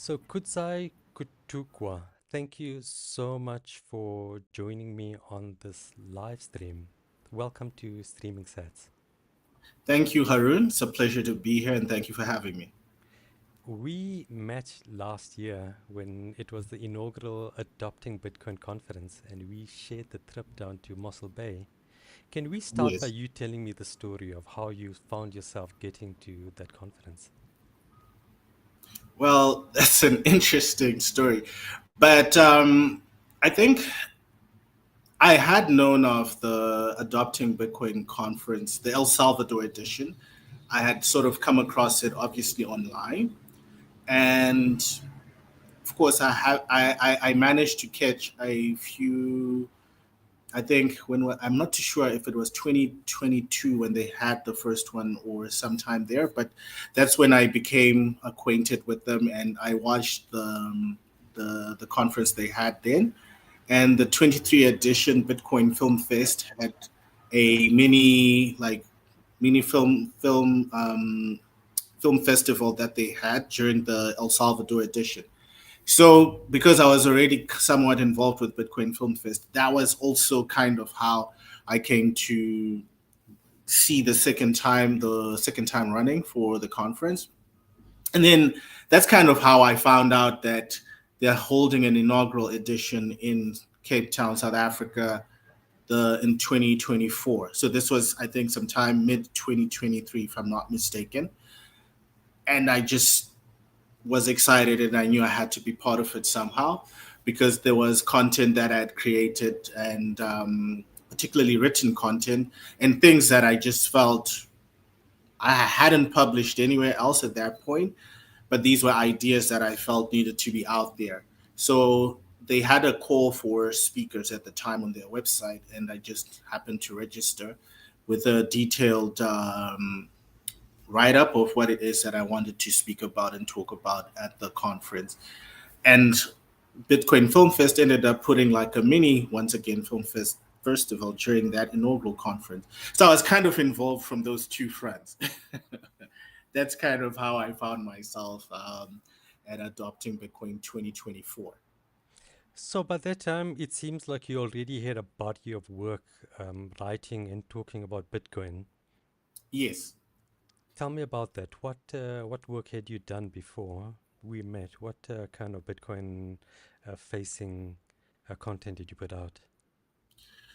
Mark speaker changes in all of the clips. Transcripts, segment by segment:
Speaker 1: So, Kudzai Kutukwa, thank you so much for joining me on this live stream. Welcome to Streaming Sets.
Speaker 2: Thank you, Harun. It's a pleasure to be here, and thank you for having me.
Speaker 1: We met last year when it was the inaugural Adopting Bitcoin conference, and we shared the trip down to Mossel Bay. Can we start by
Speaker 2: Yes.
Speaker 1: you telling me the story of how you found yourself getting to that conference?
Speaker 2: Well, that's an interesting story. But I think I had known of the Adopting Bitcoin conference, the El Salvador edition. I had sort of come across it obviously online. And of course, I managed to catch a few. I think I'm not too sure if it was 2022 when they had the first one or sometime there, but that's when I became acquainted with them and I watched the conference they had then. And the 23 edition Bitcoin Film Fest had a mini film festival that they had during the El Salvador edition. So, because I was already somewhat involved with Bitcoin Film Fest, that was also kind of how I came to see the second time running for the conference. And then that's kind of how I found out that they're holding an inaugural edition in Cape Town, South Africa, the in 2024. So this was, I think, sometime mid 2023, if I'm not mistaken. And I just was excited and I knew I had to be part of it somehow because there was content that I had created and particularly written content and things that I just felt I hadn't published anywhere else at that point, but these were ideas that I felt needed to be out there. So they had a call for speakers at the time on their website, and I just happened to register with a detailed write up of what it is that I wanted to speak about and talk about at the conference. And Bitcoin Film Fest ended up putting like a mini, once again, film festival during that inaugural conference. So I was kind of involved from those two fronts. That's kind of how I found myself at adopting Bitcoin 2024.
Speaker 1: So, by that time, it seems like you already had a body of work writing and talking about Bitcoin.
Speaker 2: Yes.
Speaker 1: Tell me about that. What work had you done before we met? What kind of Bitcoin facing content did you put out?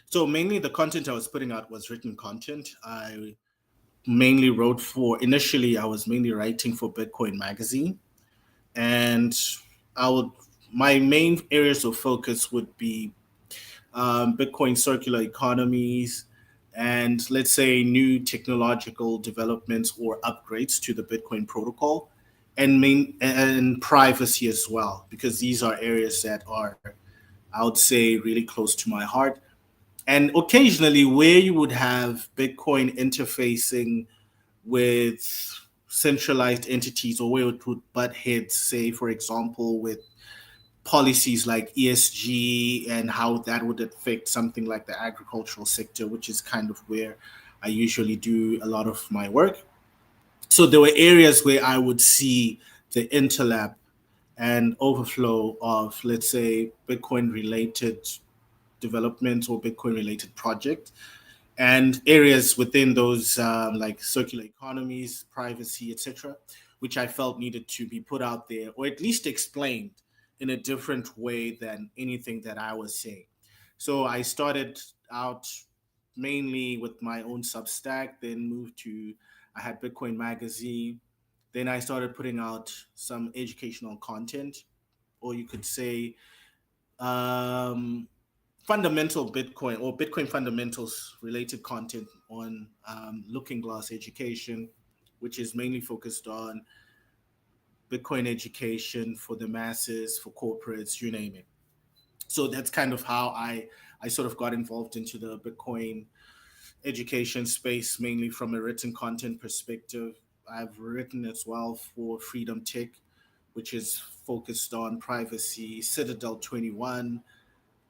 Speaker 2: So mainly the content I was putting out was written content. I mainly wrote for, initially, I was mainly writing for Bitcoin Magazine. And I would, my main areas of focus would be Bitcoin circular economies, and let's say new technological developments or upgrades to the Bitcoin protocol, and privacy as well, because these are areas that are, I would say, really close to my heart. And occasionally, where you would have Bitcoin interfacing with centralized entities, or where it would butt heads, say, for example, with policies like ESG and how that would affect something like the agricultural sector, which is kind of where I usually do a lot of my work. So there were areas where I would see the interlap and overflow of, let's say, Bitcoin related developments or Bitcoin related projects, and areas within those like circular economies, privacy, etc., which I felt needed to be put out there or at least explained in a different way than anything that I was saying. So I started out mainly with my own Substack, then moved to, I had Bitcoin Magazine. Then I started putting out some educational content, or you could say um, fundamental Bitcoin or Bitcoin fundamentals related content on Looking Glass Education, which is mainly focused on Bitcoin education for the masses, for corporates, you name it. So that's kind of how I sort of got involved into the Bitcoin education space, mainly from a written content perspective. I've written as well for Freedom Tech, which is focused on privacy, Citadel 21,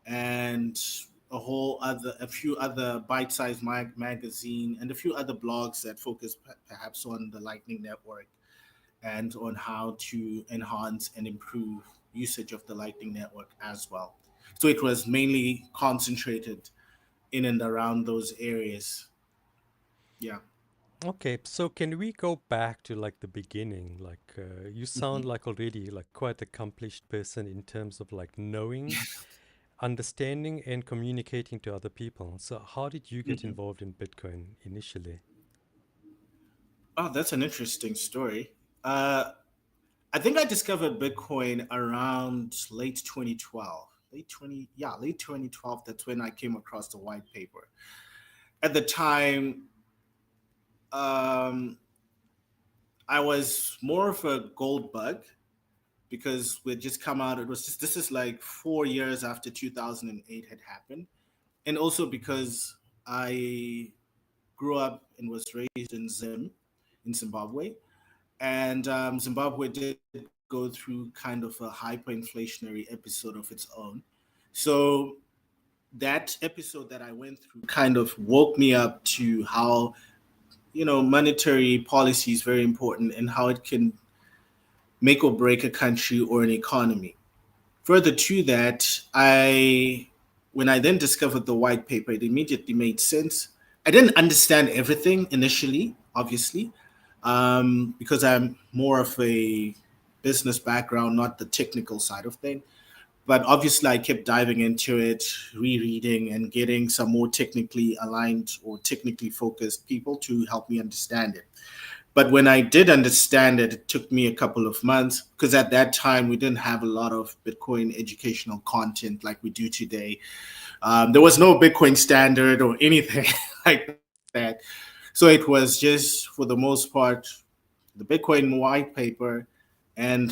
Speaker 2: and a few other bite-sized magazine and a few other blogs that focus perhaps on the Lightning Network and on how to enhance and improve usage of the Lightning Network as well. So it was mainly concentrated in and around those areas. Yeah.
Speaker 1: Okay, so can we go back to like the beginning? You
Speaker 2: Mm-hmm.
Speaker 1: sound like already like quite accomplished person in terms of like knowing, understanding, and communicating to other people. So how did you get
Speaker 2: Mm-hmm.
Speaker 1: involved in Bitcoin initially?
Speaker 2: Oh, that's an interesting story. Uh, I think I discovered Bitcoin around late 2012. Late 2012. That's when I came across the white paper. At the time, um, I was more of a gold bug because we had just come out. It was just this is like 4 years after 2008 had happened, and also because I grew up and was raised in in Zimbabwe, and Zimbabwe did go through kind of a hyperinflationary episode of its own. So that episode that I went through kind of woke me up to how monetary policy is very important and how it can make or break a country or an economy. Further to that, I when I then discovered the white paper, it immediately made sense. I didn't understand everything initially, obviously, because I'm more of a business background, not the technical side of things. But obviously, I kept diving into it, rereading, and getting some more technically aligned or technically focused people to help me understand it. But when I did understand it, it took me a couple of months because at that time we didn't have a lot of Bitcoin educational content like we do today. There was no Bitcoin standard or anything like that. So it was just, for the most part, the Bitcoin white paper and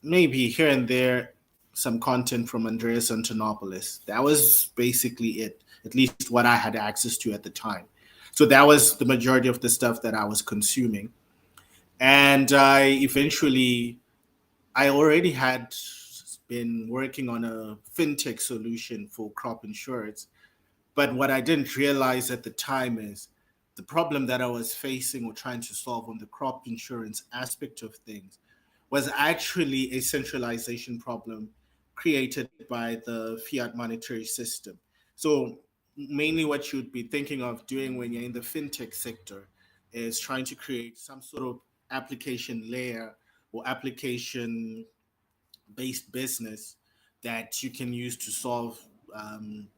Speaker 2: maybe here and there some content from Andreas Antonopoulos. That was basically it, at least what I had access to at the time. So that was the majority of the stuff that I was consuming. And I already had been working on a fintech solution for crop insurance. But what I didn't realize at the time is the problem that I was facing or trying to solve on the crop insurance aspect of things was actually a centralization problem created by the fiat monetary system. So, mainly what you'd be thinking of doing when you're in the fintech sector is trying to create some sort of application layer or application based business that you can use to solve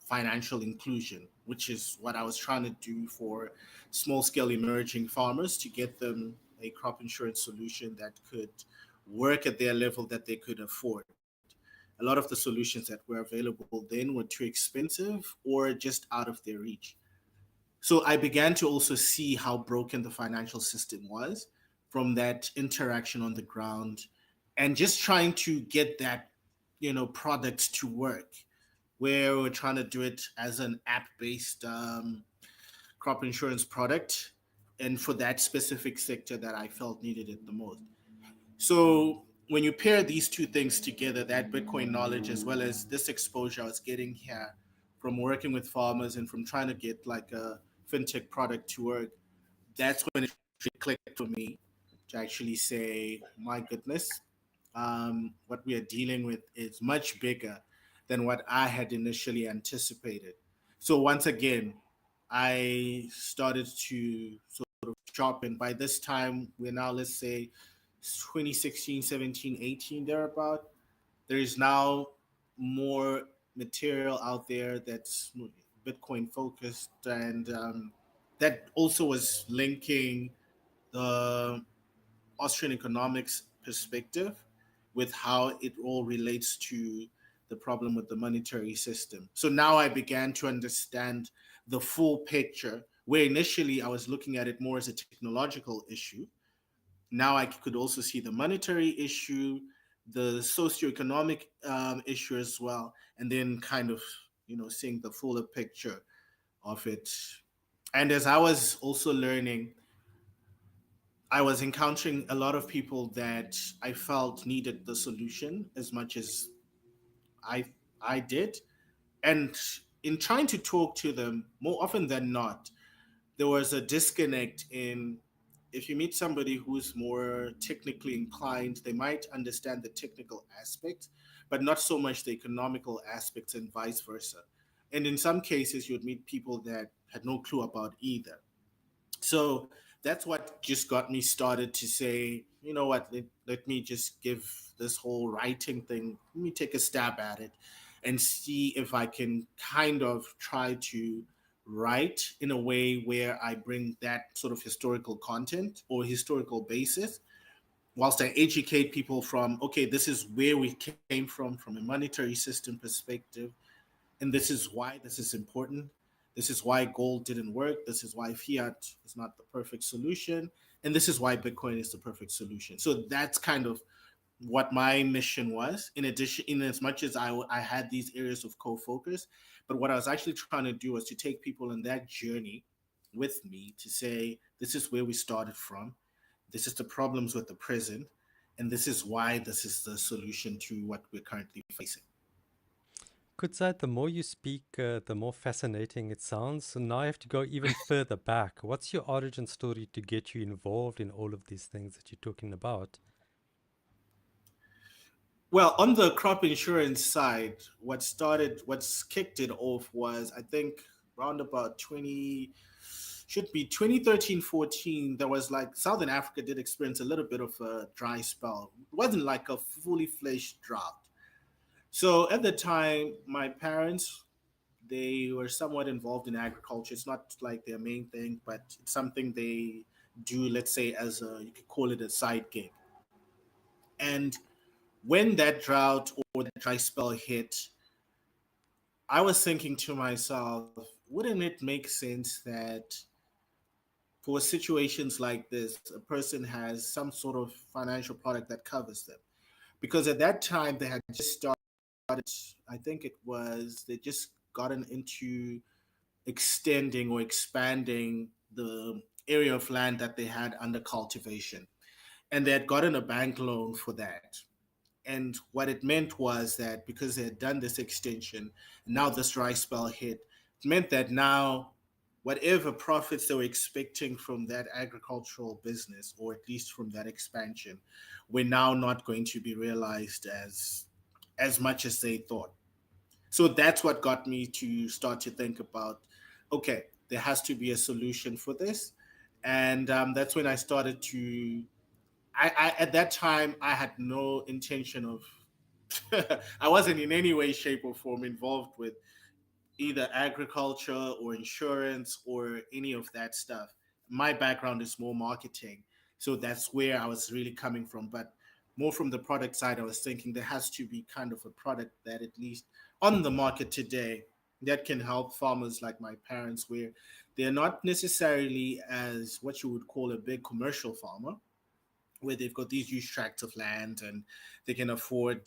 Speaker 2: financial inclusion, which is what I was trying to do for small scale emerging farmers to get them a crop insurance solution that could work at their level that they could afford. A lot of the solutions that were available then were too expensive or just out of their reach. So I began to also see how broken the financial system was from that interaction on the ground and just trying to get that, product to work where we're trying to do it as an app-based crop insurance product and for that specific sector that I felt needed it the most. So when you pair these two things together, that Bitcoin knowledge as well as this exposure I was getting here from working with farmers and from trying to get like a fintech product to work, that's when it really clicked for me to actually say, my goodness, what we are dealing with is much bigger than what I had initially anticipated. So once again, I started to sort of shop, and by this time, we're now, let's say, 2016, 17, 18, thereabout. There is now more material out there that's Bitcoin focused, and that also was linking the Austrian economics perspective with how it all relates to the problem with the monetary system. So now I began to understand the full picture, where initially I was looking at it more as a technological issue. Now I could also see the monetary issue, the socioeconomic issue as well, and then kind of, seeing the fuller picture of it. And as I was also learning, I was encountering a lot of people that I felt needed the solution as much as I I did. And in trying to talk to them, more often than not, there was a disconnect in if you meet somebody who's more technically inclined, they might understand the technical aspects, but not so much the economical aspects, and vice versa. And in some cases, you'd meet people that had no clue about either. So that's what just got me started to say, you know what, let me just give this whole writing thing, let me take a stab at it and see if I can kind of try to write in a way where I bring that sort of historical content or historical basis, whilst I educate people from, okay, this is where we came from a monetary system perspective, and this is why this is important. This is why gold didn't work. This is why fiat is not the perfect solution. And this is why Bitcoin is the perfect solution. So that's kind of what my mission was. In addition, in as much as I had these areas of co-focus, but what I was actually trying to do was to take people in that journey with me to say, this is where we started from. This is the problems with the present. And this is why this is the solution to what we're currently facing.
Speaker 1: Kudzai, the more you speak, the more fascinating it sounds. So now I have to go even further back. What's your origin story to get you involved in all of these things that you're talking about?
Speaker 2: Well, on the crop insurance side, what's kicked it off was, I think, around about 20, should be 2013, 14. There was like Southern Africa did experience a little bit of a dry spell. It wasn't like a fully fledged drought. So at the time, my parents, they were somewhat involved in agriculture. It's not like their main thing, but it's something they do, let's say, as a, you could call it a side gig. And when that drought or that dry spell hit, I was thinking to myself, wouldn't it make sense that for situations like this, a person has some sort of financial product that covers them? Because at that time, they had just started, I think it was, they just gotten into extending or expanding the area of land that they had under cultivation. And they had gotten a bank loan for that. And what it meant was that because they had done this extension, now this dry spell hit, it meant that now whatever profits they were expecting from that agricultural business, or at least from that expansion, were now not going to be realized as much as they thought. So that's what got me to start to think about, okay, there has to be a solution for this. And that's when I started to, at that time, I had no intention of, I wasn't in any way, shape, or form involved with either agriculture or insurance or any of that stuff. My background is more marketing. So that's where I was really coming from. But more from the product side, I was thinking there has to be kind of a product that, at least on the market today, that can help farmers like my parents, where they're not necessarily as what you would call a big commercial farmer, where they've got these huge tracts of land and they can afford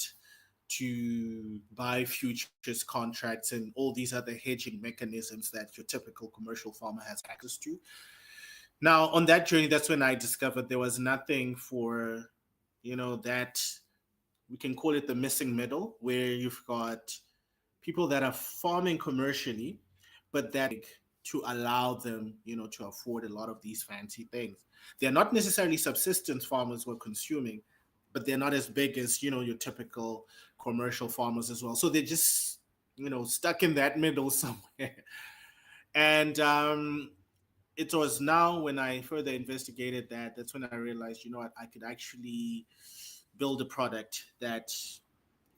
Speaker 2: to buy futures contracts and all these other hedging mechanisms that your typical commercial farmer has access to. Now, on that journey, that's when I discovered there was nothing for, that we can call it the missing middle, where you've got people that are farming commercially, but that to allow them, to afford a lot of these fancy things. They're not necessarily subsistence farmers who are consuming, but they're not as big as, your typical commercial farmers as well. So they're just, stuck in that middle somewhere. And it was now when I further investigated that's when I realized, you know what, I could actually build a product that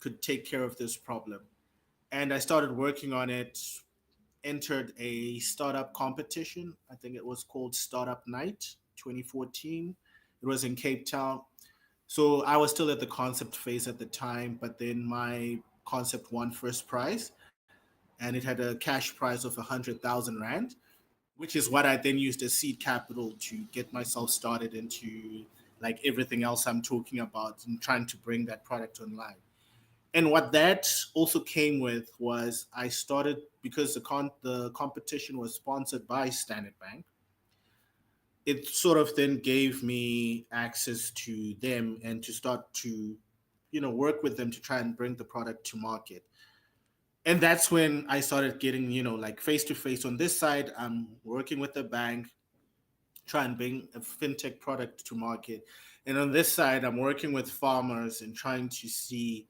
Speaker 2: could take care of this problem. And I started working on it, entered a startup competition. I think it was called Startup Night 2014. It was in Cape Town. So I was still at the concept phase at the time, but then my concept won first prize, and it had a cash prize of 100,000 rand, which is what I then used as seed capital to get myself started into like everything else I'm talking about and trying to bring that product online. And what that also came with was I started, because the competition was sponsored by Standard Bank. It sort of then gave me access to them and to start to, work with them to try and bring the product to market. And that's when I started getting, like face to face. On this side, I'm working with the bank, try and bring a fintech product to market. And on this side, I'm working with farmers and trying to see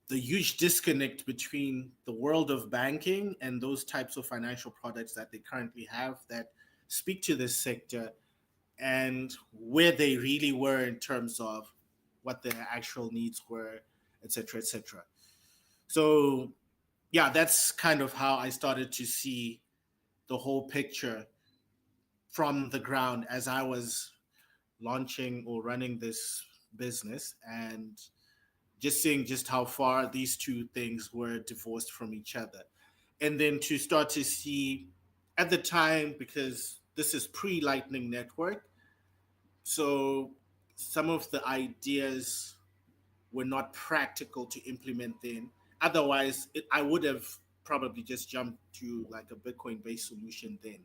Speaker 2: the huge disconnect between the world of banking and those types of financial products that they currently have that speak to this sector, and where they really were in terms of what their actual needs were, et cetera, et cetera. So, yeah, that's kind of how I started to see the whole picture from the ground as I was launching or running this business, and just seeing just how far these two things were divorced from each other. And then to start to see at the time, because this is pre Lightning Network, so some of the ideas were not practical to implement then. Otherwise, I would have probably just jumped to like a Bitcoin based solution then.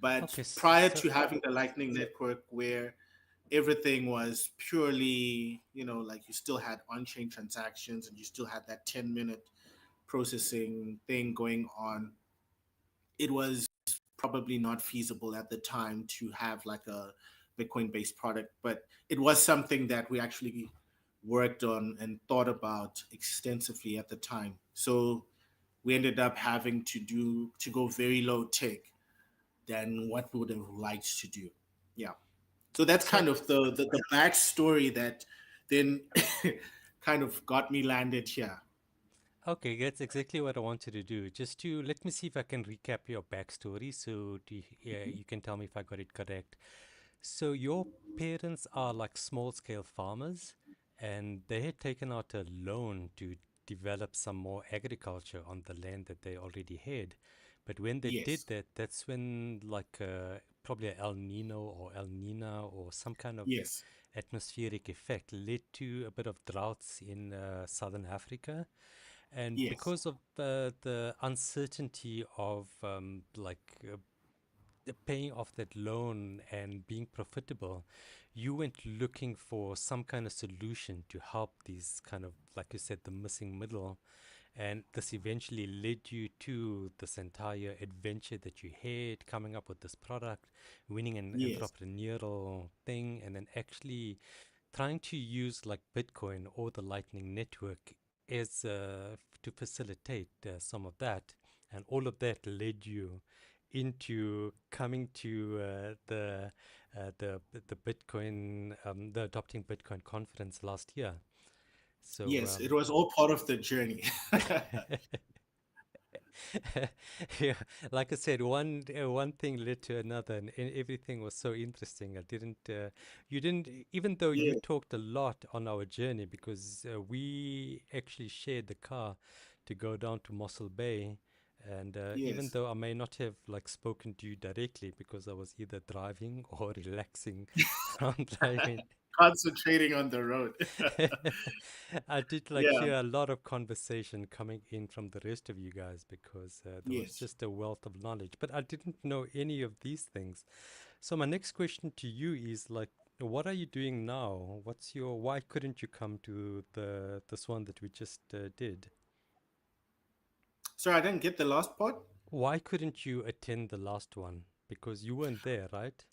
Speaker 2: But
Speaker 1: Okay,
Speaker 2: prior
Speaker 1: so
Speaker 2: to having the Lightning Network, where everything was purely, like you still had on chain transactions and you still had that 10-minute processing thing going on, it was probably not feasible at the time to have like a Bitcoin based product. But it was something that we actually worked on and thought about extensively at the time. So we ended up having to go very low tech than what we would have liked to do. Yeah. So that's
Speaker 1: so
Speaker 2: kind of the backstory that then kind of got me landed here.
Speaker 1: okay, that's exactly what I wanted to do. Just to let me see if I can recap your backstory, so you can tell me if I got it correct. So your parents are like small scale farmers, and they had taken out a loan to develop some more agriculture on the land that they already had. But when they did
Speaker 2: Yes.
Speaker 1: that, that's when like probably a El Nino or El Nina or some kind of
Speaker 2: Yes.
Speaker 1: atmospheric effect led to a bit of droughts in southern Africa. And
Speaker 2: Yes.
Speaker 1: because of the uncertainty of paying off that loan and being profitable, you went looking for some kind of solution to help these kind of, like you said, the missing middle. And this eventually led you to this entire adventure that you had, coming up with this product, winning an
Speaker 2: Yes.
Speaker 1: entrepreneurial thing, and then actually trying to use like Bitcoin or the Lightning Network as to facilitate some of that, and all of that led you into coming to the Bitcoin, the adopting Bitcoin conference last year. So
Speaker 2: Yes. It was all part of the journey.
Speaker 1: yeah, like I said, one thing led to another, and everything was so interesting. You didn't, even though you
Speaker 2: Yes.
Speaker 1: talked a lot on our journey, because we actually shared the car to go down to Mossel Bay, and even
Speaker 2: Yes.
Speaker 1: though I may not have like spoken to you directly because I was either driving or relaxing while driving,
Speaker 2: Concentrating on the road.
Speaker 1: I did like
Speaker 2: Yeah.
Speaker 1: hear a lot of conversation coming in from the rest of you guys, because there was
Speaker 2: Yes.
Speaker 1: just a wealth of knowledge. But I didn't know any of these things. So my next question to you is like, what are you doing now? Why couldn't you come to this one that we just did?
Speaker 2: Sorry, I didn't get the last part.
Speaker 1: Why couldn't you attend the last one? Because you weren't there, right?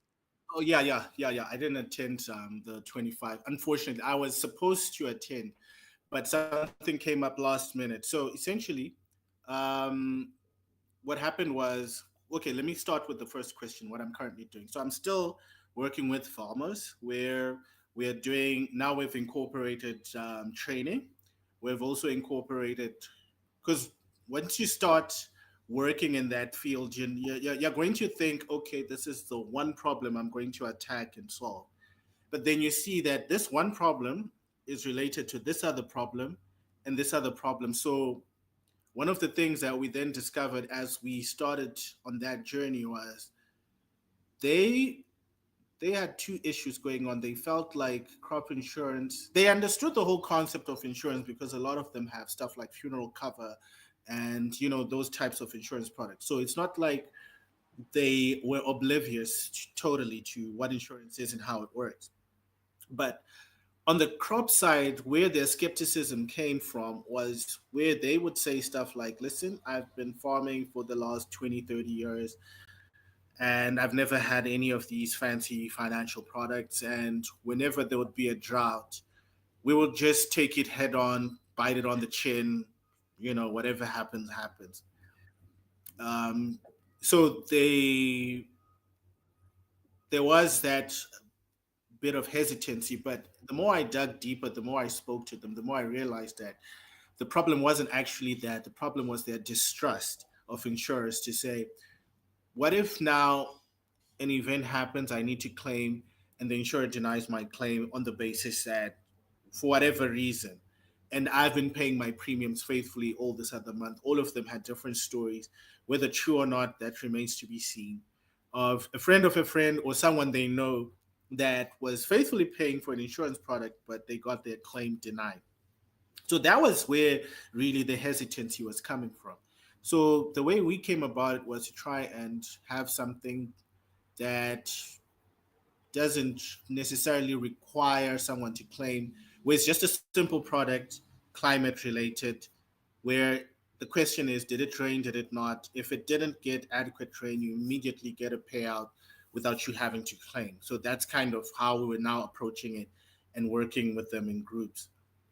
Speaker 2: Oh yeah, yeah, yeah, yeah. I didn't attend the 25. Unfortunately, I was supposed to attend, but something came up last minute. So essentially, um, what happened was, okay, let me start with the first question, what I'm currently doing. So I'm still working with farmers where we're doing, now we've incorporated training. We've also incorporated, because once you start working in that field, you're going to think, okay, this is the one problem I'm going to attack and solve. But then you see that this one problem is related to this other problem and this other problem. So one of the things that we then discovered as we started on that journey was they they had two issues going on. They felt like crop insurance, they understood the whole concept of insurance because a lot of them have stuff like funeral cover and those types of insurance products. So it's not like they were oblivious totally to what insurance is and how it works. But on the crop side, where their skepticism came from was where they would say stuff like, listen, I've been farming for the last 20, 30 years. And I've never had any of these fancy financial products. And whenever there would be a drought, we would just take it head on, bite it on the chin, whatever happens, happens. Um, so there was that bit of hesitancy, but the more I dug deeper, the more I spoke to them, the more I realized that the problem wasn't actually that. The problem was their distrust of insurers to say, what if now an event happens, I need to claim, and the insurer denies my claim on the basis that for whatever reason, and I've been paying my premiums faithfully all this other month. All of them had different stories, whether true or not, that remains to be seen. Of a friend or someone they know that was faithfully paying for an insurance product, but they got their claim denied. So that was where really the hesitancy was coming from. So the way we came about it was to try and have something that doesn't necessarily require someone to claim, where it's just a simple product, climate related, where the question is, did it rain, did it not? If it didn't get adequate rain, you immediately get a payout without you having to claim. So that's kind of how we were now approaching it and working with them in groups.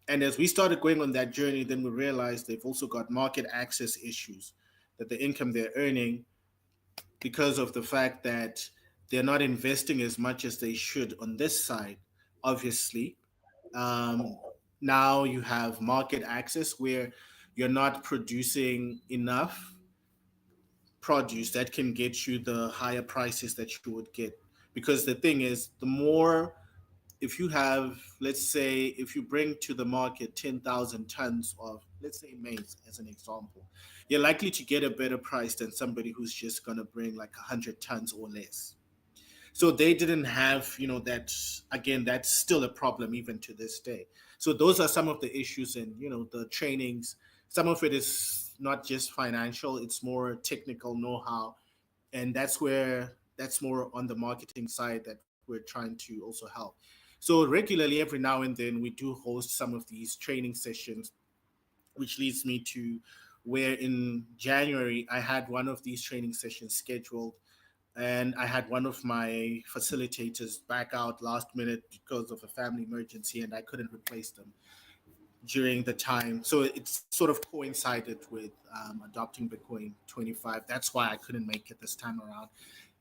Speaker 2: And as we started going on that journey, then we realized they've also got market access issues, that the income they're earning, because of the fact that they're not investing as much as they should on this side, obviously. Um, Now you have market access where you're not producing enough produce that can get you the higher prices that you would get. Because the thing is, the more, if you have, let's say, if you bring to the market 10,000 tons of, let's say, maize as an example, you're likely to get a better price than somebody who's just going to bring like 100 tons or less. So they didn't have, that, again, that's still a problem even to this day. So those are some of the issues, and the trainings. Some of it is not just financial, it's more technical know-how, and that's more on the marketing side that we're trying to also help. So regularly, every now and then, we do host some of these training sessions, which leads me to where in January I had one of these training sessions scheduled, and I had one of my facilitators back out last minute because of a family emergency, and I couldn't replace them during the time. So it sort of coincided with adopting Bitcoin 25. That's why I couldn't make it this time around,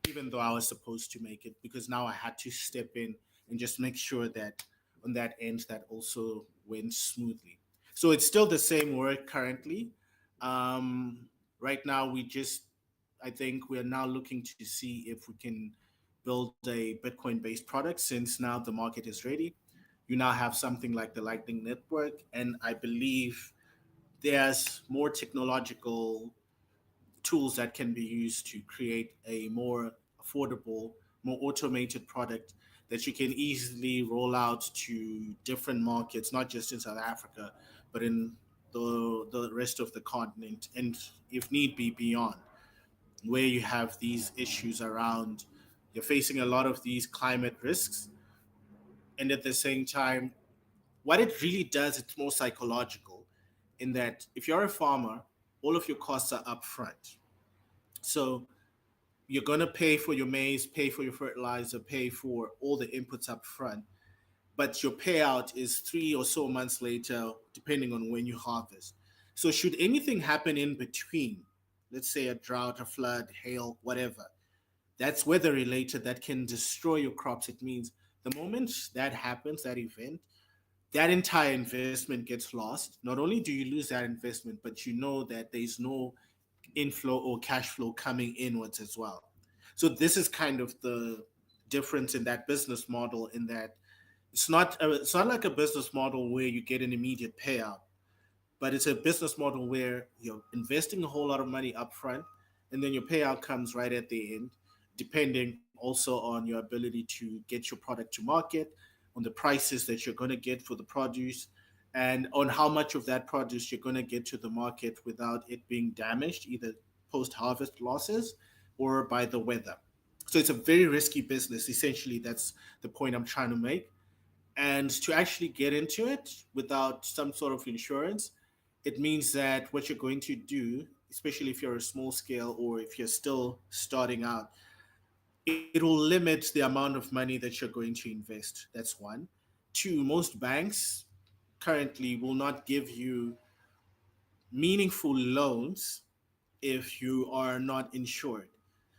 Speaker 2: even though I was supposed to make it, because now I had to step in and just make sure that on that end that also went smoothly. So it's still the same work currently. Right now, I think we're now looking to see if we can build a Bitcoin based product, since now the market is ready. You now have something like the Lightning Network, and I believe there's more technological tools that can be used to create a more affordable, more automated product that you can easily roll out to different markets, not just in South Africa, but in the rest of the continent, and if need be, beyond, where you have these issues around, you're facing a lot of these climate risks, and at the same time, what it really does, it's more psychological, in that if you're a farmer, all of your costs are upfront. So you're going to pay for your maize, pay for your fertilizer, pay for all the inputs up front, but your payout is 3 or so months later, depending on when you harvest. So, should anything happen in between, let's say a drought, a flood, hail, whatever, that's weather related, that can destroy your crops. It means the moment that happens, that event, that entire investment gets lost. Not only do you lose that investment, but you know that there's no inflow or cash flow coming inwards as well. So this is kind of the difference in that business model, in that it's not like a business model where you get an immediate payout, but it's a business model where you're investing a whole lot of money up front, and then your payout comes right at the end, depending also on your ability to get your product to market, on the prices that you're going to get for the produce, and on how much of that produce you're going to get to the market without it being damaged, either post harvest losses or by the weather. So it's a very risky business. Essentially, that's the point I'm trying to make. And to actually get into it without some sort of insurance, it means that what you're going to do, especially if you're a small scale or if you're still starting out, it will limit the amount of money that you're going to invest. That's one. Two, most banks currently will not give you meaningful loans if you are not insured,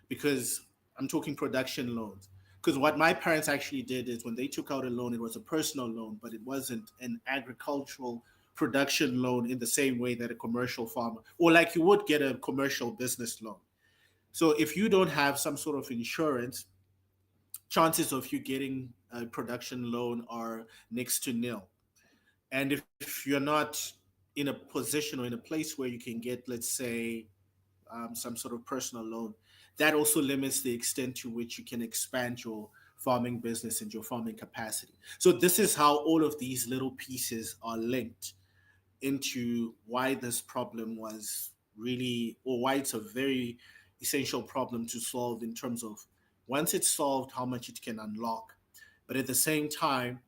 Speaker 2: because I'm talking production loans. Because what my parents actually did is when they took out a loan, it was a personal loan, but it wasn't an agricultural production loan in the same way that a commercial farmer, or like you would get a commercial business loan. So if you don't have some sort of insurance, chances of you getting a production loan are next to nil. And if you're not in a position or in a place where you can get, let's say, some sort of personal loan, that also limits the extent to which you can expand your farming business and your farming capacity. So this is how all of these little pieces are linked into why this problem was really, or why it's a very essential problem to solve in terms of once it's solved, how much it can unlock. But at the same time,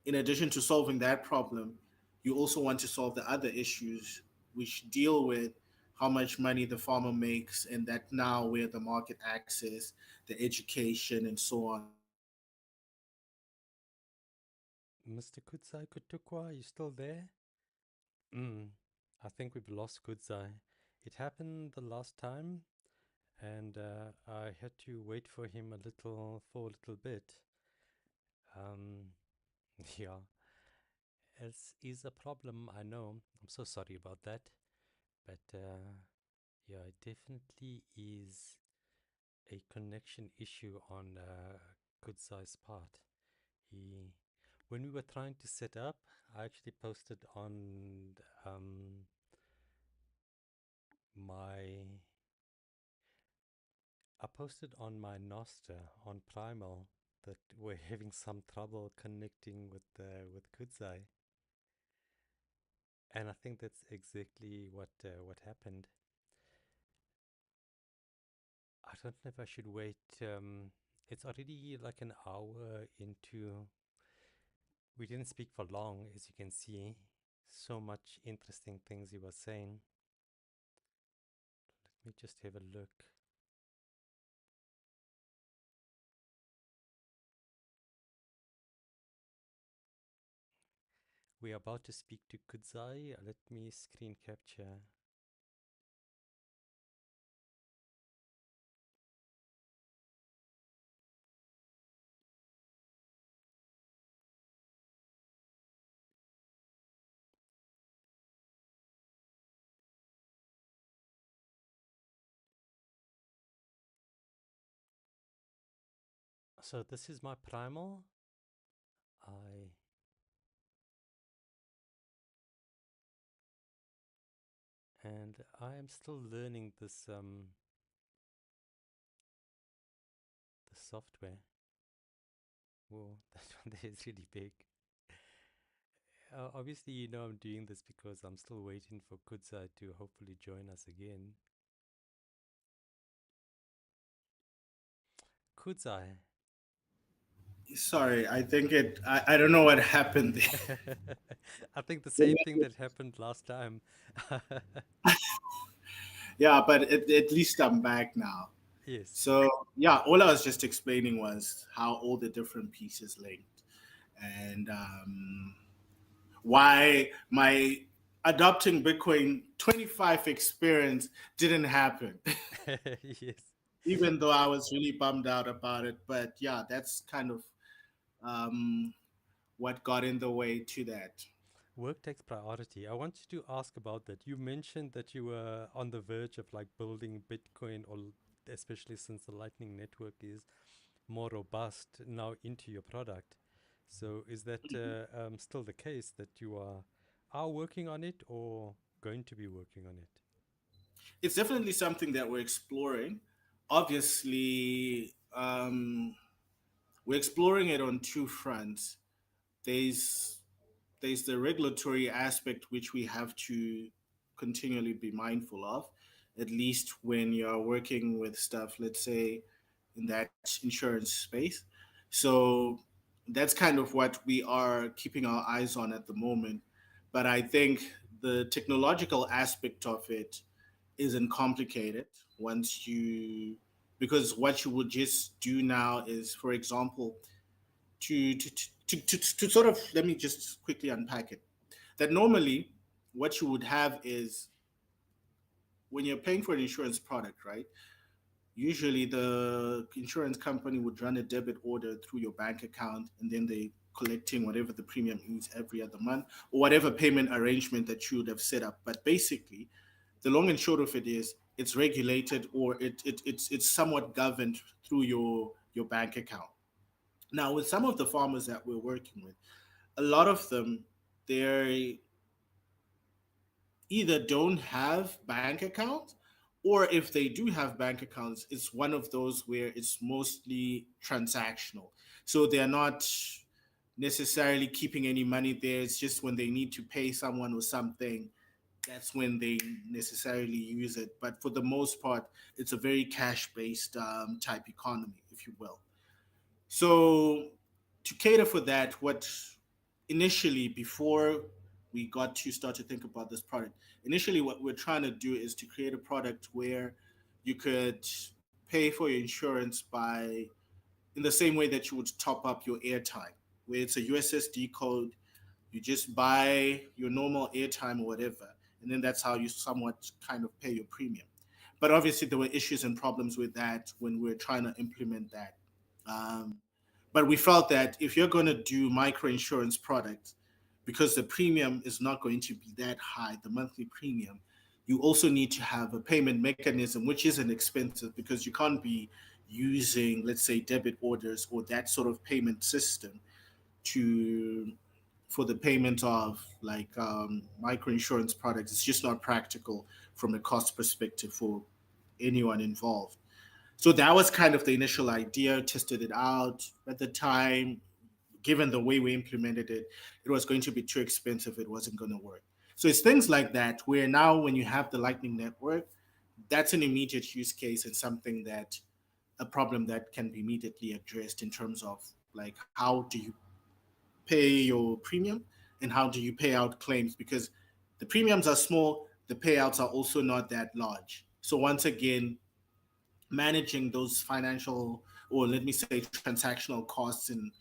Speaker 2: in addition to solving that problem, you also want to solve the other issues which deal with how much money the farmer makes, and that now where the market access, the education, and so on.
Speaker 1: Mr. Kudzai Kutukwa, are you still there? Mm, I think we've lost Kudzai. It happened the last time, and I had to wait for him for a little bit. Um, yeah, it is a problem, I know. I'm so sorry about that. But yeah, it definitely is a connection issue on Kudzai's part. He, when we were trying to set up, I actually posted on um, my, I posted on my Noster on Primal that we're having some trouble connecting with Kudzai, and I think that's exactly what happened. I don't know if I should wait. It's already like an hour into. We didn't speak for long, as you can see. So much interesting things he was saying. Let me just have a look. We are about to speak to Kudzai. Let me screen capture. So this is my primal. I and I am still learning the software. Whoa, that one there is really big. Obviously, you know I'm doing this because I'm still waiting for Kudzai to hopefully join us again. Kudzai.
Speaker 2: Sorry, I think I don't know what happened
Speaker 1: I think the same thing
Speaker 2: there.
Speaker 1: that happened last time.
Speaker 2: Yeah, but at least I'm back now.
Speaker 1: Yes.
Speaker 2: So yeah, all I was just explaining was how all the different pieces linked, and why my adopting Bitcoin 25 experience didn't happen,
Speaker 1: Yes.
Speaker 2: even though I was really bummed out about it. But yeah, that's kind of um, what got in the way to that.
Speaker 1: Work takes priority. I wanted to ask about that. You mentioned that you were on the verge of like building Bitcoin, or especially since the Lightning Network is more robust now into your product. So is that still the case that you are working on it or going to be working on it?
Speaker 2: It's definitely something that we're exploring. Obviously, we're exploring it on two fronts. There's there's the regulatory aspect which we have to continually be mindful of, at least when you're working with stuff, let's say, in that insurance space. So that's kind of what we are keeping our eyes on at the moment. But I think the technological aspect of it isn't complicated once you because what you would just do now is, for example, to sort of, let me just quickly unpack it. That normally what you would have is, when you're paying for an insurance product, right? Usually the insurance company would run a debit order through your bank account, and then they collecting whatever the premium is every other month, or whatever payment arrangement that you would have set up. But basically, the long and short of it is, it's regulated, or it's somewhat governed through your bank account. Now, with some of the farmers that we're working with, a lot of them, they either don't have bank accounts, or if they do have bank accounts, it's one of those where it's mostly transactional. So they're not necessarily keeping any money there. It's just when they need to pay someone or something, that's when they necessarily use it. But for the most part, it's a very cash based type economy, if you will. So to cater for that, what initially, before we got to start to think about this product, initially what we're trying to do is to create a product where you could pay for your insurance by, in the same way that you would top up your airtime, where it's a USSD code. You just buy your normal airtime or whatever, and then that's how you somewhat kind of pay your premium. But obviously, there were issues and problems with that when we were trying to implement that. Um, but we felt that if you're going to do micro insurance products, because the premium is not going to be that high, the monthly premium, you also need to have a payment mechanism, which isn't expensive, because you can't be using, let's say, debit orders or that sort of payment system to for the payment of like micro insurance products. It's just not practical from a cost perspective for anyone involved. So that was kind of the initial idea, tested it out. At the time, given the way we implemented it, it was going to be too expensive. It wasn't going to work. So it's things like that where now, when you have the Lightning Network, that's an immediate use case and something that, a problem that can be immediately addressed in terms of like, how do you pay your premium and how do you pay out claims, because the premiums are small, the payouts are also not that large. So once again, managing those financial, or let me say transactional costs and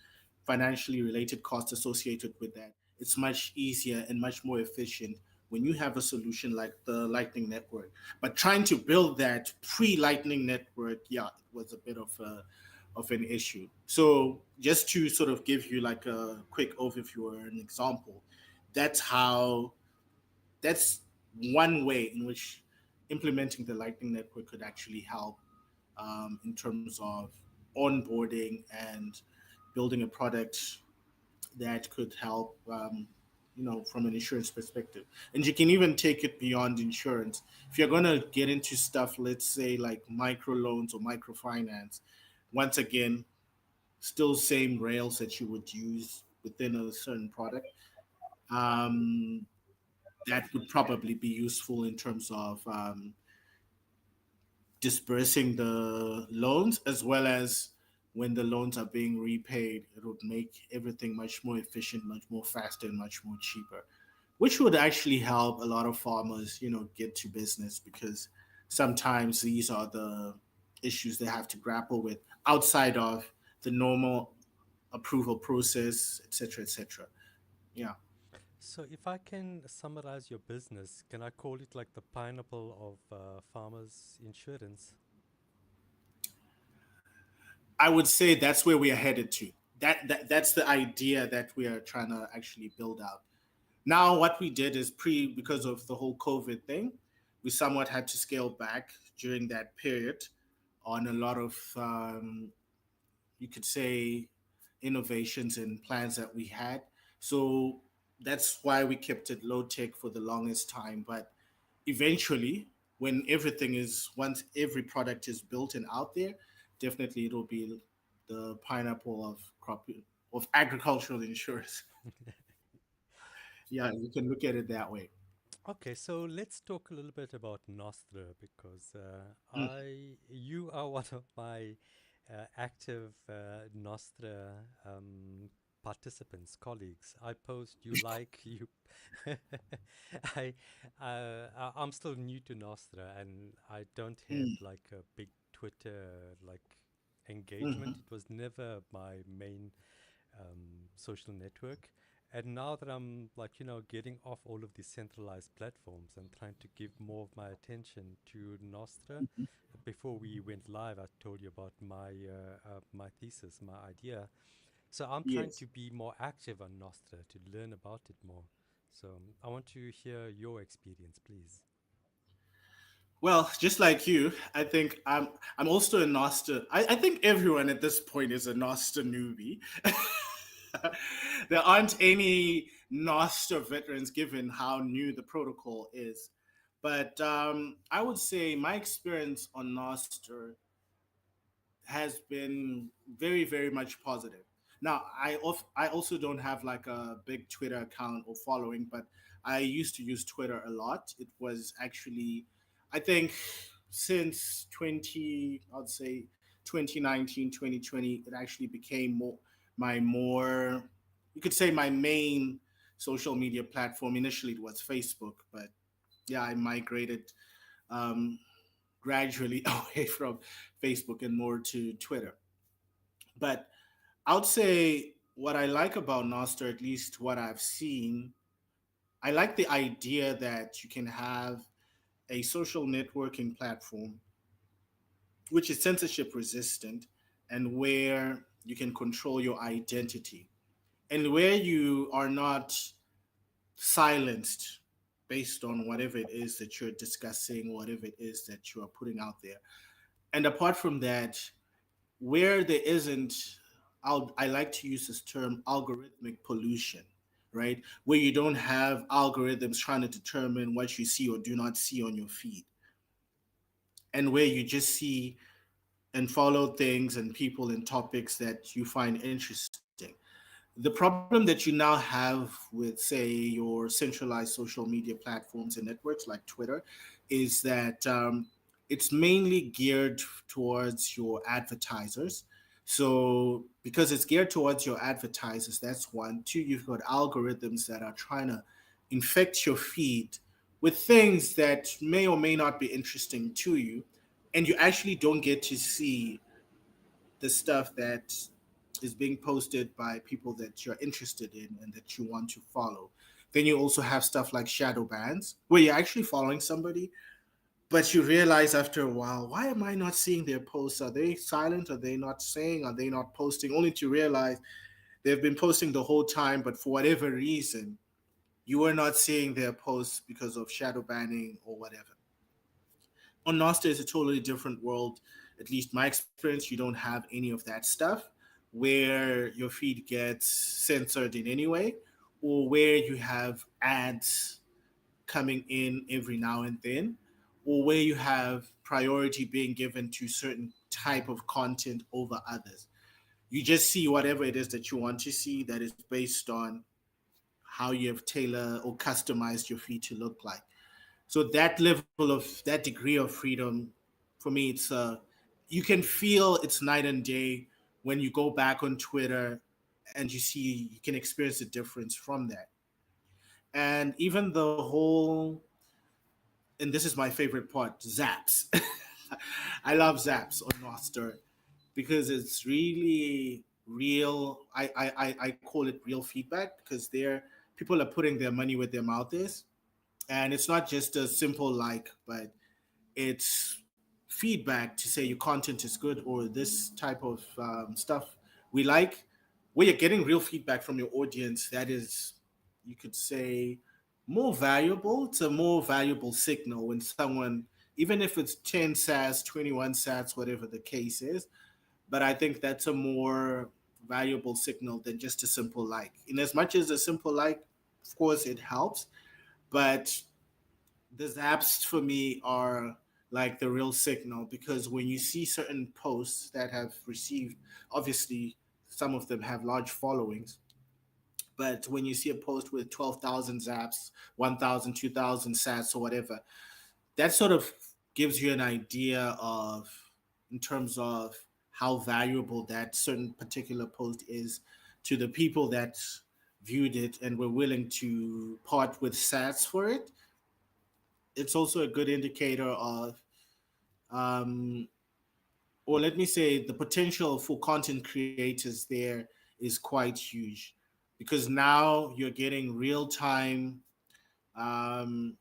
Speaker 2: financially related costs associated with that, it's much easier and much more efficient when you have a solution like the Lightning Network. But trying to build that pre Lightning Network, yeah, it was a bit of an issue. So just to sort of give you like a quick overview or an example, that's how, that's one way in which implementing the Lightning Network could actually help in terms of onboarding and building a product that could help, from an insurance perspective. And you can even take it beyond insurance. If you're going to get into stuff, let's say like micro loans or microfinance, once again, still same rails that you would use within a certain product. Um, that would probably be useful in terms of disbursing the loans, as well as when the loans are being repaid, it would make everything much more efficient, much more faster, and much more cheaper, which would actually help a lot of farmers, get to business, because sometimes these are the issues they have to grapple with outside of the normal approval process, etc., etc. Yeah.
Speaker 1: So, if I can summarize your business, can I call it like the pineapple of farmers insurance?
Speaker 2: I would say that's where we are headed to. That's the idea that we are trying to actually build out. Now, what we did is, because of the whole COVID thing, we somewhat had to scale back during that period on a lot of, you could say, innovations and plans that we had. So that's why we kept it low tech for the longest time. But eventually, when everything is, once every product is built and out there, definitely it'll be the pineapple of crop, of agricultural insurance. Yeah, you can look at it that way.
Speaker 1: Okay, so let's talk a little bit about Nostra because
Speaker 2: Mm.
Speaker 1: you are one of my active Nostra participants, colleagues. I post, you like, you. I'm still new to Nostra and I don't have
Speaker 2: Mm.
Speaker 1: like a big Twitter like engagement.
Speaker 2: Hmm.
Speaker 1: It was never my main social network. And now that I'm like, getting off all of these centralized platforms and trying to give more of my attention to Nostra. Before we went live, I told you about my thesis, my idea. So I'm trying
Speaker 2: Yes.
Speaker 1: to be more active on Nostra to learn about it more. So I want to hear your experience, please.
Speaker 2: Well, just like you, I think I'm also a Noster. I think everyone at this point is a Noster newbie. There aren't any Noster veterans given how new the protocol is. But I would say my experience on Noster has been very, very much positive. Now, I also don't have like a big Twitter account or following, but I used to use Twitter a lot. It was actually, I think, since I'd say 2019, 2020, it actually became more, you could say my main social media platform. Initially, it was Facebook, but yeah, I migrated um, gradually away from Facebook and more to Twitter. But I would say what I like about Nostr, at least what I've seen, I like the idea that you can have a social networking platform which is censorship resistant and where you can control your identity and where you are not silenced based on whatever it is that you're discussing, whatever it is that you are putting out there. And apart from that, where there isn't, I like to use this term algorithmic pollution, right? Where you don't have algorithms trying to determine what you see or do not see on your feed, and where you just see and follow things and people and topics that you find interesting. The problem that you now have with, say, your centralized social media platforms and networks like Twitter is that it's mainly geared towards your advertisers. So, because it's geared towards your advertisers, that's one. Two, you've got algorithms that are trying to infect your feed with things that may or may not be interesting to you. And you actually don't get to see the stuff that is being posted by people that you're interested in and that you want to follow. Then you also have stuff like shadow bans, where you're actually following somebody, but you realize after a while, why am I not seeing their posts? Are they silent? Are they not saying? Are they not posting? Only to realize they've been posting the whole time, but for whatever reason, you were not seeing their posts because of shadow banning or whatever. On Nostr is a totally different world. At least my experience, you don't have any of that stuff where your feed gets censored in any way or where you have ads coming in every now and then or where you have priority being given to certain type of content over others. You just see whatever it is that you want to see that is based on how you have tailored or customized your feed to look like. So that degree of freedom, for me, you can feel it's night and day when you go back on Twitter and you can experience the difference from that. And even the whole, and this is my favorite part, zaps. I love zaps on Nostr because it's really real. I call it real feedback because people are putting their money where their mouth is. And it's not just a simple like, but it's feedback to say your content is good or this type of stuff we like, where you're getting real feedback from your audience that is, you could say, more valuable. It's a more valuable signal when someone, even if it's 10 sats, 21 sats, whatever the case is, but I think that's a more valuable signal than just a simple like. In as much as a simple like, of course, it helps, but the zaps for me are like the real signal because when you see certain posts that have received, obviously some of them have large followings, but when you see a post with 12,000 zaps, 1,000, 2,000 sats or whatever, that sort of gives you an idea of, in terms of how valuable that certain particular post is to the people that viewed it and were willing to part with sats for it. It's also a good indicator of um, or let me say, the potential for content creators there is quite huge, because now you're getting real time um,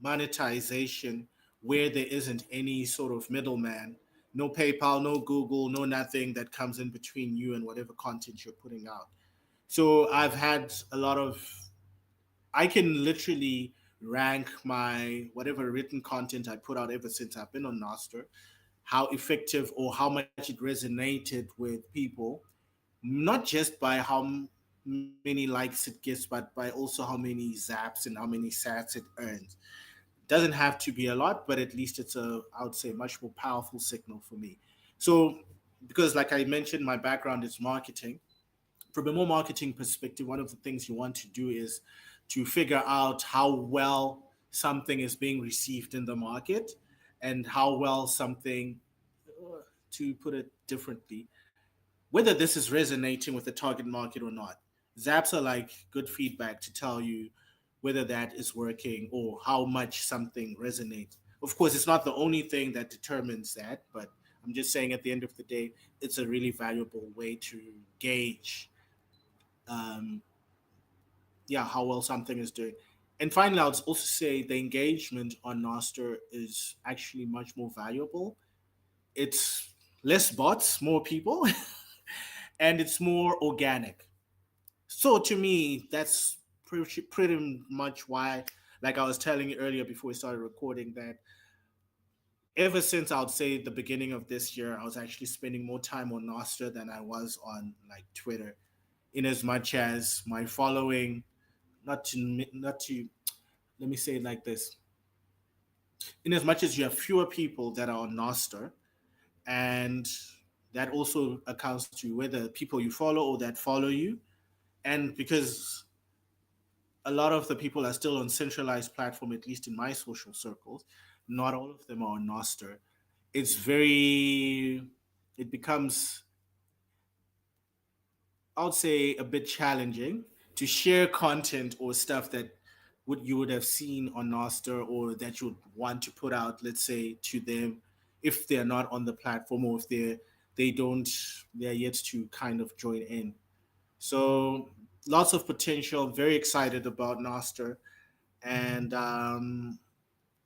Speaker 2: monetization where there isn't any sort of middleman, no PayPal, no Google, no nothing that comes in between you and whatever content you're putting out. So I've had a lot of, I can literally rank my whatever written content I put out ever since I've been on Noster, how effective or how much it resonated with people, not just by how many likes it gets, but by also how many zaps and how many sats it earns. Doesn't have to be a lot, but at least it's a, I would say, much more powerful signal for me. So, because like I mentioned, my background is marketing. From a more marketing perspective, one of the things you want to do is to figure out how well something is being received in the market, and how well something, to put it differently, whether this is resonating with the target market or not. Zaps are like good feedback to tell you whether that is working or how much something resonates. Of course, it's not the only thing that determines that, but I'm just saying at the end of the day, it's a really valuable way to gauge, um, yeah, how well something is doing. And finally, I would also say the engagement on Noster is actually much more valuable. It's less bots, more people, and it's more organic. So to me, that's pretty much why, like I was telling you earlier before we started recording, that ever since I would say the beginning of this year, I was actually spending more time on Nostra than I was on like Twitter. In as much as my following, not to let me say it like this, in as much as you have fewer people that are on Nostra, and that also accounts to whether people you follow or that follow you, and because a lot of the people are still on centralized platform, at least in my social circles. Not all of them are on Noster. It's very, it becomes, I would say, a bit challenging to share content or stuff that would you would have seen on Noster, or that you would want to put out, let's say, to them if they're not on the platform, or if they don't, they're yet to kind of join in. So lots of potential. Very excited about Noster. And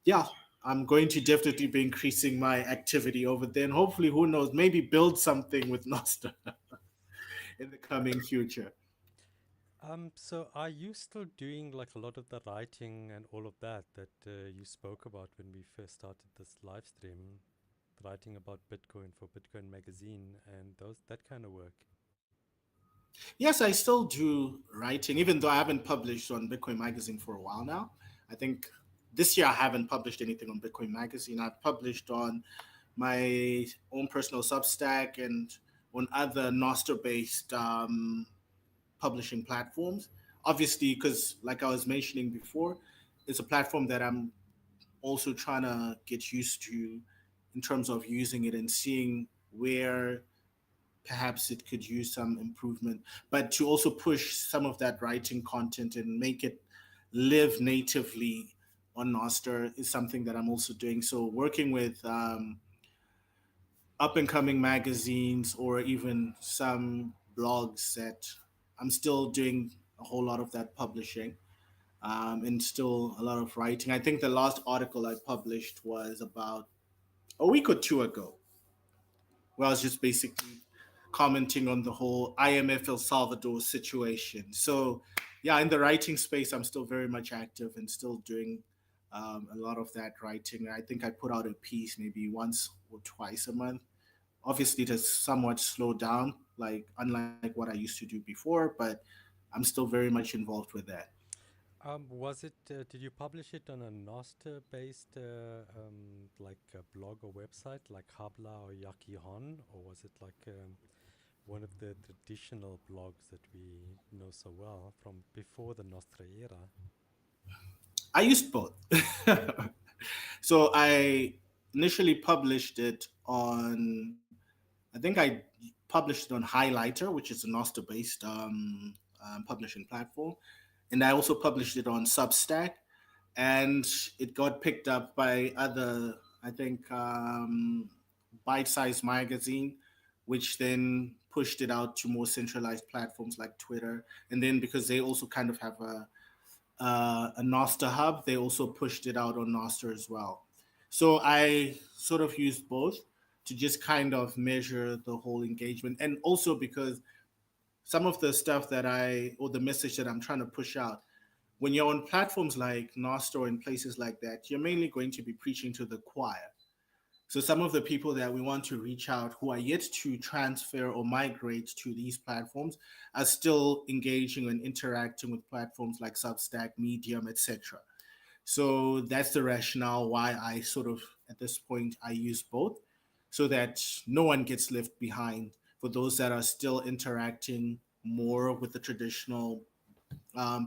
Speaker 2: yeah, I'm going to definitely be increasing my activity over there, and hopefully, who knows, maybe build something with Noster in the coming future.
Speaker 1: So are you still doing like a lot of the writing and all of that that you spoke about when we first started this live stream, writing about Bitcoin for Bitcoin Magazine and those that kind of work?
Speaker 2: Yes, I still do writing, even though I haven't published on Bitcoin Magazine for a while now. I think this year I haven't published anything on Bitcoin Magazine. I've published on my own personal Substack and on other Noster-based publishing platforms. Obviously, because like I was mentioning before, it's a platform that I'm also trying to get used to in terms of using it and seeing where perhaps it could use some improvement, but to also push some of that writing content and make it live natively on Noster is something that I'm also doing. So working with up and coming magazines or even some blogs, that I'm still doing a whole lot of that publishing, and still a lot of writing. I think the last article I published was about a week or two ago, where I was just basically commenting on the whole IMF El Salvador situation. So, yeah, in the writing space, I'm still very much active and still doing a lot of that writing. I think I put out a piece maybe once or twice a month. Obviously, it has somewhat slowed down, like unlike what I used to do before, but I'm still very much involved with that.
Speaker 1: Was it, did you publish it on a Noster-based like a blog or website like Habla or Yakihon, or was it like one of the traditional blogs that we know so well from before the Nostra era?
Speaker 2: I used both. So I initially published it on, I think I published it on Highlighter, which is a Noster-based publishing platform, and I also published it on Substack, and it got picked up by other, I think, bite-sized magazine, which then pushed it out to more centralized platforms like Twitter. And then because they also kind of have a Noster hub, they also pushed it out on Noster as well. So I sort of used both to just kind of measure the whole engagement, and also because some of the stuff that or the message that I'm trying to push out, when you're on platforms like Nostr and places like that, you're mainly going to be preaching to the choir. So some of the people that we want to reach out who are yet to transfer or migrate to these platforms are still engaging and interacting with platforms like Substack, Medium, etc. So that's the rationale why I sort of, at this point, I use both so that no one gets left behind. For those that are still interacting more with the traditional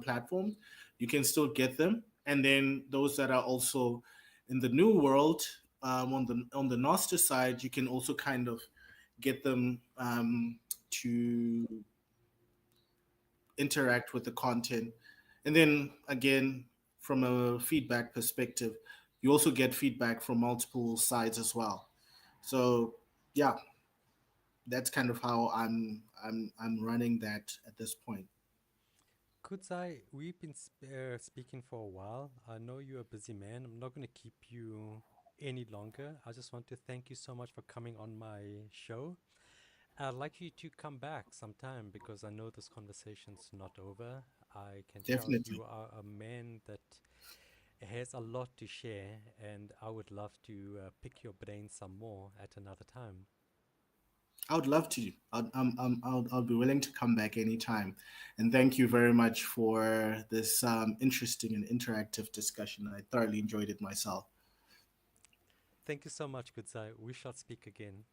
Speaker 2: platforms, you can still get them. And then those that are also in the new world, on the Nostr side, you can also kind of get them to interact with the content. And then again, from a feedback perspective, you also get feedback from multiple sides as well. So yeah, that's kind of how I'm running that at this point.
Speaker 1: Kudzai, we've been speaking for a while. I know you're a busy man. I'm not going to keep you any longer. I just want to thank you so much for coming on my show. I'd like you to come back sometime because I know this conversation's not over. I can tell
Speaker 2: Definitely.
Speaker 1: you are a man that has a lot to share, and I would love to pick your brain some more at another time.
Speaker 2: I would love to. I'll be willing to come back anytime. And thank you very much for this interesting and interactive discussion. I thoroughly enjoyed it myself.
Speaker 1: Thank you so much, Kudzai. We shall speak again.